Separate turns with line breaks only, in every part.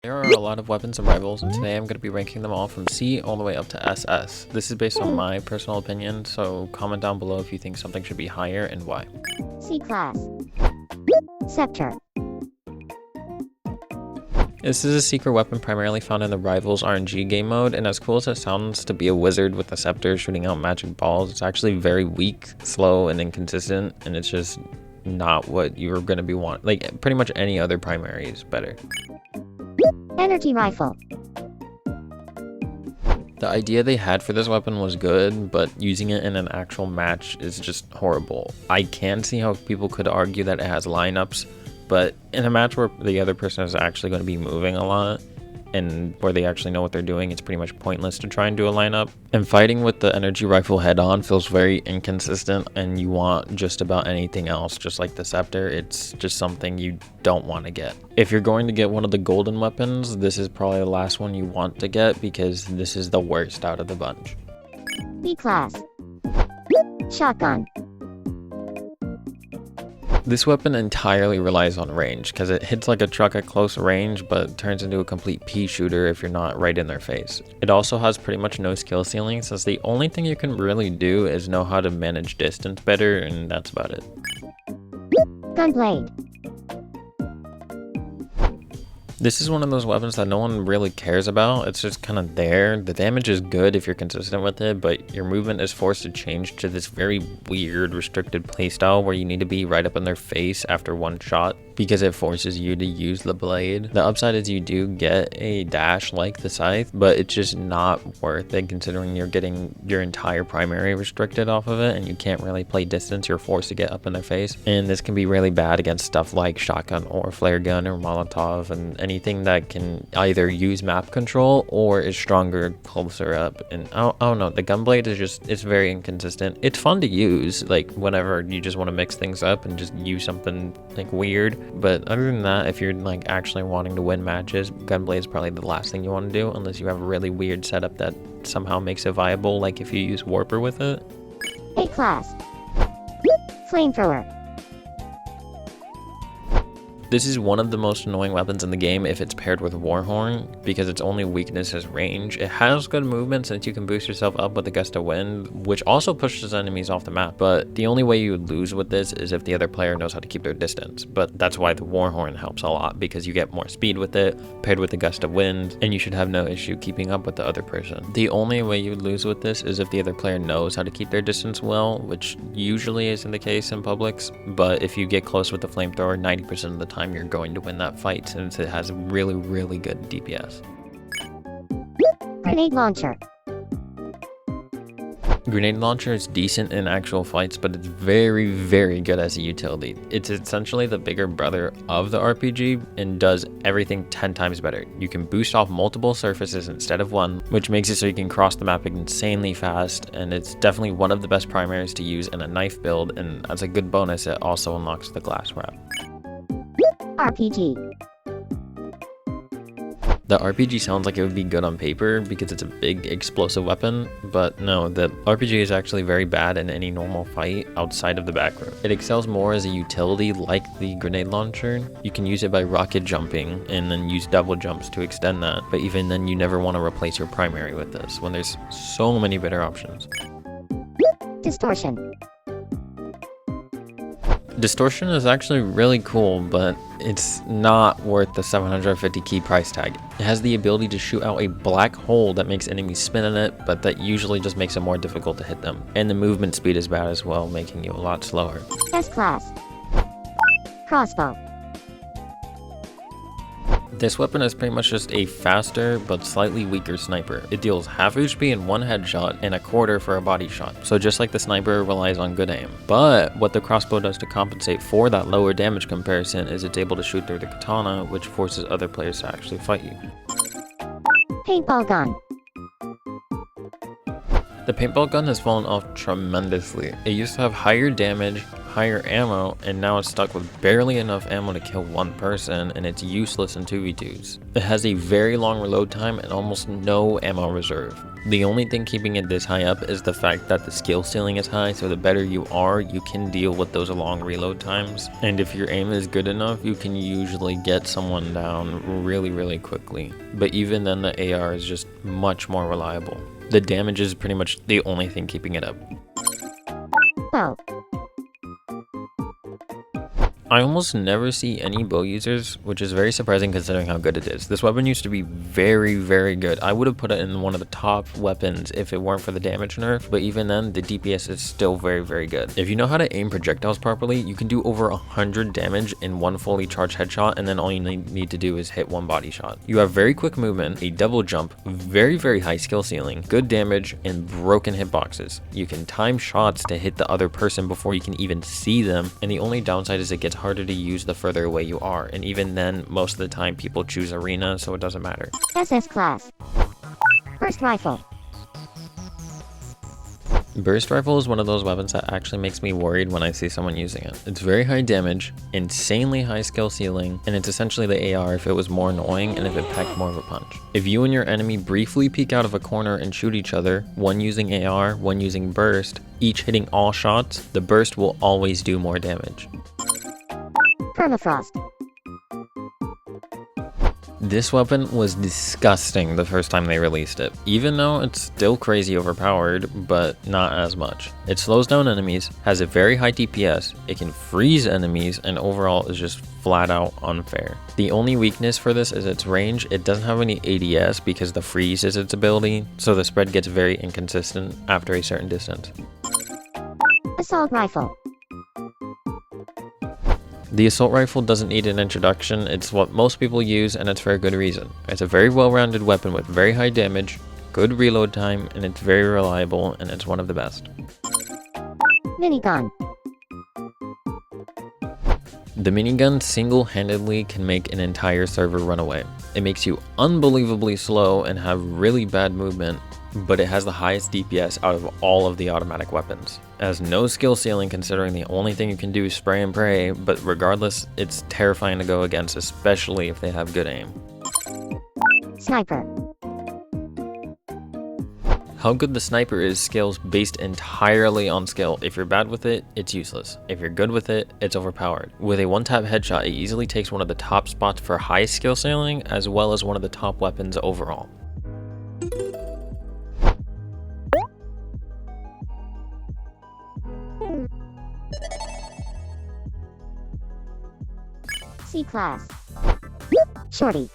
There are a lot of weapons and rivals, and today I'm going to be ranking them all from C all the way up to SS. This is based on my personal opinion, so comment down below if you think something should be higher and why.
C class. Scepter.
This is a secret weapon primarily found in the Rivals RNG game mode, and as cool as it sounds to be a wizard with a scepter shooting out magic balls, it's actually very weak, slow, and inconsistent, and it's just not what you're going to be wanting. Like, pretty much any other primary is better.
Energy rifle.
The idea they had for this weapon was good, but using it in an actual match is just horrible. I can see how people could argue that it has lineups, but in a match where the other person is actually going to be moving a lot and where they actually know what they're doing, it's pretty much pointless to try and do a lineup. And fighting with the energy rifle head on feels very inconsistent, and you want just about anything else, just like the scepter. It's just something you don't want to get. If you're going to get one of the golden weapons, this is probably the last one you want to get because this is the worst out of the bunch.
B class. Shotgun.
This weapon entirely relies on range because it hits like a truck at close range but turns into a complete pea shooter if you're not right in their face. It also has pretty much no skill ceiling, since the only thing you can really do is know how to manage distance better, and that's about it.
Gunblade.
This is one of those weapons that no one really cares about. It's just kind of there. The damage is good if you're consistent with it, but your movement is forced to change to this very weird restricted playstyle where you need to be right up in their face after one shot because it forces you to use the blade. The upside is you do get a dash like the scythe, but it's just not worth it considering you're getting your entire primary restricted off of it and you can't really play distance. You're forced to get up in their face, and this can be really bad against stuff like shotgun or flare gun or Molotov and anything that can either use map control or is stronger closer up. And I don't know, the gunblade is just, it's very inconsistent. It's fun to use like whenever you just want to mix things up and just use something like weird, but other than that, if you're like actually wanting to win matches, gunblade is probably the last thing you want to do unless you have a really weird setup that somehow makes it viable, like if you use warper with it.
A class. Flamethrower.
This is one of the most annoying weapons in the game if it's paired with Warhorn, because its only weakness is range. It has good movement since you can boost yourself up with a gust of wind, which also pushes enemies off the map, but the only way you would lose with this is if the other player knows how to keep their distance. But that's why the Warhorn helps a lot, because you get more speed with it, paired with a gust of wind, and you should have no issue keeping up with the other person. The only way you would lose with this is if the other player knows how to keep their distance well, which usually isn't the case in Publix, but if you get close with the flamethrower, 90% of the time you're going to win that fight since it has really good DPS.
Grenade launcher.
Grenade launcher is decent in actual fights, but it's very good as a utility. It's essentially the bigger brother of the RPG and does everything 10 times better. You can boost off multiple surfaces instead of one, which makes it so you can cross the map insanely fast, and it's definitely one of the best primaries to use in a knife build, and as a good bonus, it also unlocks the glass wrap.
RPG.
The RPG sounds like it would be good on paper because it's a big explosive weapon, but no, the RPG is actually very bad in any normal fight outside of the back room. It excels more as a utility like the grenade launcher. You can use it by rocket jumping and then use double jumps to extend that, but even then you never want to replace your primary with this when there's so many better options.
Distortion.
Distortion is actually really cool, but it's not worth the 750 key price tag. It has the ability to shoot out a black hole that makes enemies spin in it, but that usually just makes it more difficult to hit them. And the movement speed is bad as well, making you a lot slower.
S class. Crossbow.
This weapon is pretty much just a faster but slightly weaker sniper. It deals half HP in one headshot and a quarter for a body shot. So just like the sniper, relies on good aim. But what the crossbow does to compensate for that lower damage comparison is it's able to shoot through the katana, which forces other players to actually fight you.
Paintball gun.
The paintball gun has fallen off tremendously. It used to have higher damage, higher ammo, and now it's stuck with barely enough ammo to kill one person, and it's useless in 2v2s. It has a very long reload time and almost no ammo reserve. The only thing keeping it this high up is the fact that the skill ceiling is high, so the better you are, you can deal with those long reload times. And if your aim is good enough, you can usually get someone down really quickly. But even then, the AR is just much more reliable. The damage is pretty much the only thing keeping it up.
Bow.
I almost never see any bow users, which is very surprising considering how good it is. This weapon used to be very good. I would have put it in one of the top weapons if it weren't for the damage nerf, but even then, the DPS is still very good. If you know how to aim projectiles properly, you can do over 100 damage in one fully charged headshot, and then all you need to do is hit one body shot. You have very quick movement, a double jump, very high skill ceiling, good damage, and broken hitboxes. You can time shots to hit the other person before you can even see them, and the only downside is it gets harder to use the further away you are, and even then, most of the time people choose arena, so it doesn't matter.
SS class. Burst rifle.
Burst rifle is one of those weapons that actually makes me worried when I see someone using it. It's very high damage, insanely high skill ceiling, and it's essentially the AR if it was more annoying and if it packed more of a punch. If you and your enemy briefly peek out of a corner and shoot each other, one using AR, one using burst, each hitting all shots, the burst will always do more damage.
Permafrost.
This weapon was disgusting the first time they released it, even though it's still crazy overpowered, but not as much. It slows down enemies, has a very high DPS, it can freeze enemies, and overall is just flat out unfair. The only weakness for this is its range. It doesn't have any ADS because the freeze is its ability, so the spread gets very inconsistent after a certain distance.
Assault rifle.
The assault rifle doesn't need an introduction. It's what most people use, and it's for a good reason. It's a very well-rounded weapon with very high damage, good reload time, and it's very reliable, and it's one of the best.
Minigun.
The minigun single-handedly can make an entire server run away. It makes you unbelievably slow and have really bad movement, but it has the highest DPS out of all of the automatic weapons. It has no skill ceiling considering the only thing you can do is spray and pray, but regardless, it's terrifying to go against, especially if they have good aim.
Sniper.
How good the sniper is scales based entirely on skill. If you're bad with it, it's useless. If you're good with it, it's overpowered. With a one-tap headshot, it easily takes one of the top spots for high skill ceiling, as well as one of the top weapons overall.
C class. Shorty.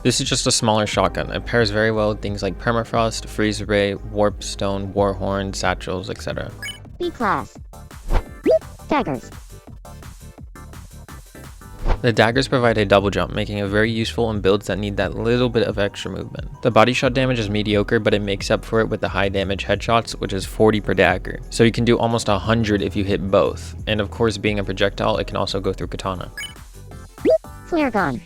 This is just a smaller shotgun. It pairs very well with things like permafrost, freeze ray, warp stone, warhorn, satchels, etc.
B class. Daggers.
The daggers provide a double jump, making it very useful in builds that need that little bit of extra movement. The body shot damage is mediocre, but it makes up for it with the high damage headshots, which is 40 per dagger. So you can do almost 100 if you hit both. And of course, being a projectile, it can also go through katana.
Flare gun.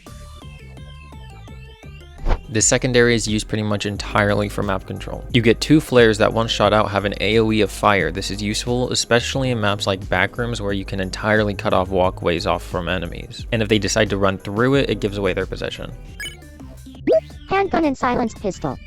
This secondary is used pretty much entirely for map control. You get two flares that once shot out have an AoE of fire. This is useful, especially in maps like backrooms where you can entirely cut off walkways off from enemies. And if they decide to run through it, it gives away their position.
Handgun and silenced pistol.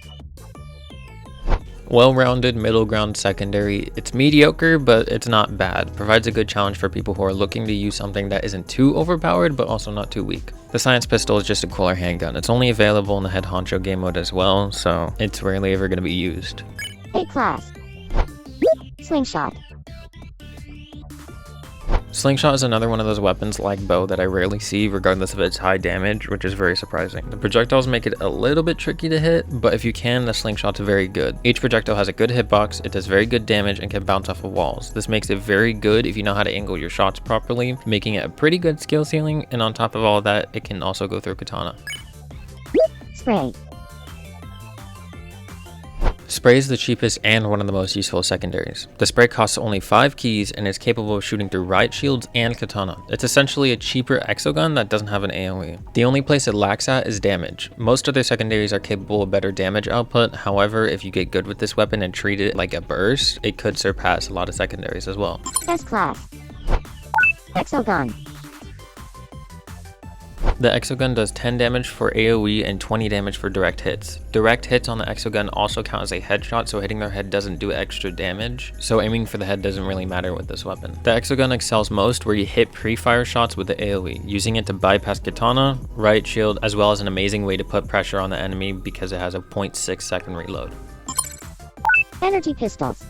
Well-rounded middle ground secondary. It's mediocre, but it's not bad. Provides a good challenge for people who are looking to use something that isn't too overpowered, but also not too weak. The science pistol is just a cooler handgun. It's only available in the head honcho game mode as well, so it's rarely ever going to be used.
A class. Slingshot.
Slingshot is another one of those weapons like bow that I rarely see regardless of its high damage, which is very surprising. The projectiles make it a little bit tricky to hit, but if you can, the slingshot's very good. Each projectile has a good hitbox, it does very good damage, and can bounce off of walls. This makes it very good if you know how to angle your shots properly, making it a pretty good skill ceiling, and on top of all that, it can also go through katana.
Spray.
Spray is the cheapest and one of the most useful secondaries. The spray costs only 5 keys and is capable of shooting through riot shields and katana. It's essentially a cheaper exogun that doesn't have an AoE. The only place it lacks at is damage. Most other secondaries are capable of better damage output, however, if you get good with this weapon and treat it like a burst, it could surpass a lot of secondaries as well.
S-Class. Exogun.
The exogun does 10 damage for AoE and 20 damage for direct hits. Direct hits on the exogun also count as a headshot, so hitting their head doesn't do extra damage, so aiming for the head doesn't really matter with this weapon. The exogun excels most where you hit pre-fire shots with the AoE, using it to bypass katana, riot shield, as well as an amazing way to put pressure on the enemy because it has a 0.6 second reload.
Energy pistols.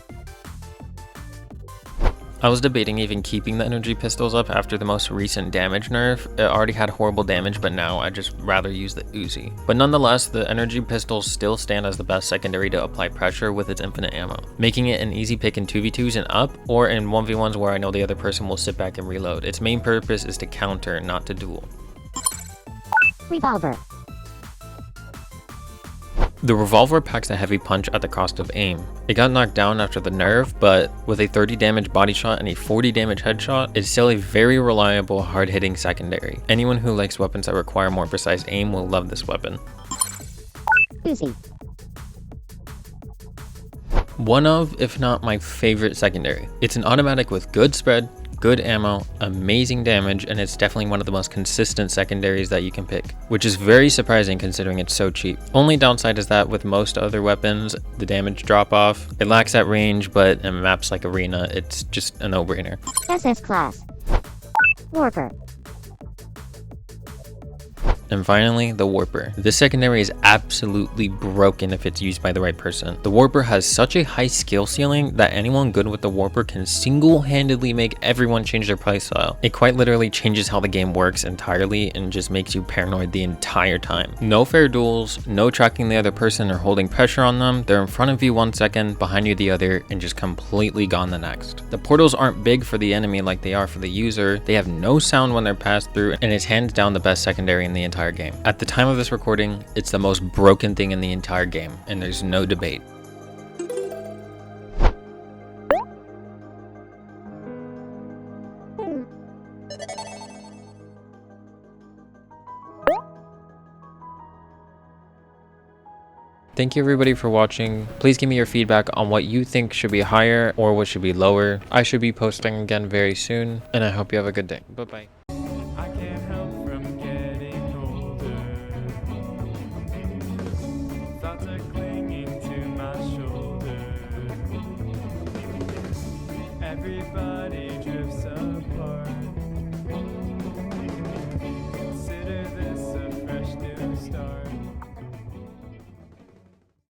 I was debating even keeping the energy pistols up after the most recent damage nerf. It already had horrible damage, but now I just rather use the Uzi. But nonetheless, the energy pistols still stand as the best secondary to apply pressure with its infinite ammo, making it an easy pick in 2v2s and up, or in 1v1s where I know the other person will sit back and reload. Its main purpose is to counter, not to duel.
Revolver.
The revolver packs a heavy punch at the cost of aim. It got knocked down after the nerf, but with a 30 damage body shot and a 40 damage headshot, it's still a very reliable, hard-hitting secondary. Anyone who likes weapons that require more precise aim will love this weapon.
Uzi.
One of, if not my favorite secondary. It's an automatic with good spread, good ammo, amazing damage, and it's definitely one of the most consistent secondaries that you can pick, which is very surprising considering it's so cheap. Only downside is that with most other weapons, the damage drop off. It lacks that range, but in maps like Arena, it's just a no-brainer.
SS-Class. Warper.
And finally, the Warper. This secondary is absolutely broken if it's used by the right person. The Warper has such a high skill ceiling that anyone good with the Warper can single-handedly make everyone change their playstyle. It quite literally changes how the game works entirely and just makes you paranoid the entire time. No fair duels, no tracking the other person or holding pressure on them. They're in front of you 1 second, behind you the other, and just completely gone the next. The portals aren't big for the enemy like they are for the user. They have no sound when they're passed through, and it's hands down the best secondary in the entire game. At the time of this recording, it's the most broken thing in the entire game, and there's no debate. Thank you everybody for watching. Please give me your feedback on what you think should be higher or what should be lower. I should be posting again very soon, and I hope you have a good day. Bye-bye.